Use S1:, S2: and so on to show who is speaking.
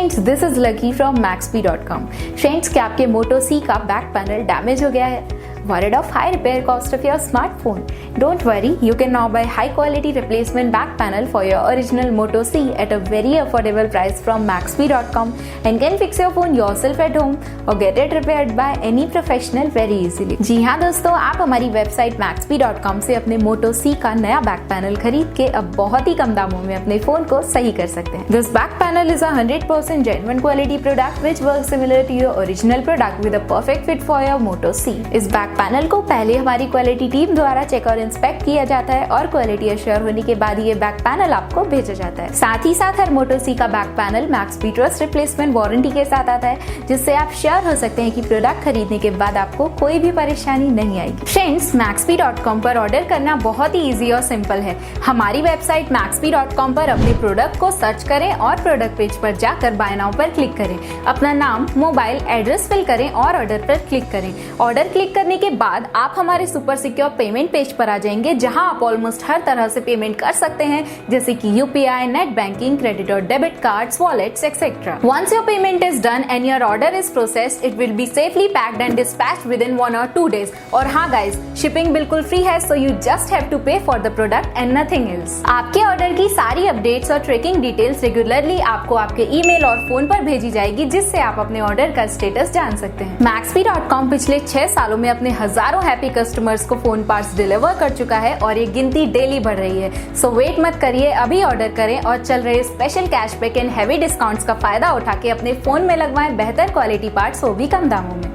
S1: Friends, this is lucky from Maxbhi.com। Friends, क्या आपके मोटो सी का बैक पैनल डैमेज हो गया है? Worried of high repair cost of your smartphone? Don't worry, you can now buy high quality replacement back panel for your original Moto C at a very affordable price from Maxbhi.com and can fix your phone yourself at home or get it repaired by any professional very easily। जी हाँ दोस्तों, आप हमारी website Maxbhi.com से अपने Moto C का नया back panel खरीद के अब बहुत ही कम दामों में अपने फोन को सही कर सकते हैं। This back panel is a 100% genuine quality product which works similar to your original product with a perfect fit for your Moto C। इस बैक पैनल को पहले हमारी क्वालिटी टीम द्वारा चेक और इंस्पेक्ट किया जाता है और क्वालिटी एश्योर होने के बाद ये बैक पैनल आपको भेजा जाता है। साथ ही साथ हर मोटो सी का back panel Maxbhi trust replacement warranty के साथ आता है, जिससे आप श्योर हो सकते हैं कि प्रोडक्ट खरीदने के बाद आपको कोई भी परेशानी नहीं आएगी। फ्रेंड्स, Maxbhi.com पर ऑर्डर करना बहुत ही ईजी और सिंपल है। हमारी वेबसाइट Maxbhi.com पर अपने प्रोडक्ट को सर्च करें और प्रोडक्ट पेज पर जाकर बाय नाउ पर क्लिक करें। अपना नाम, मोबाइल, एड्रेस फिल करें और ऑर्डर पर क्लिक करें। ऑर्डर क्लिक करने के बाद आप हमारे सुपर सिक्योर पेमेंट पेज पर आ जाएंगे, जहां आप ऑलमोस्ट हर तरह से पेमेंट कर सकते हैं, जैसे कि यूपीआई, नेट बैंकिंग, क्रेडिट और debit cards, wallets etcetera. Once your payment is done and your order is processed, it will be safely packed and dispatched within 1 or 2 days। और हाँ गाइस, शिपिंग बिल्कुल free है, so you just have to pay for the product and nothing else. आपके order की सारी updates और tracking details regularly आपको आपके ईमेल और फोन पर भेजी जाएगी, जिससे आप अपने ऑर्डर का स्टेटस जान सकते हैं। Maxbhi.com पिछले 6 सालों में अपने हजारों हैप्पी कस्टमर्स को फोन पार्ट्स डिलीवर कर चुका है और ये गिनती डेली बढ़ रही है। सो वेट मत करिए, अभी ऑर्डर करें और चल रहे special cashback and heavy discounts का फायदा उठा के अपने फोन में लगवाएं बेहतर क्वालिटी पार्ट्स, वो भी कम दामों में।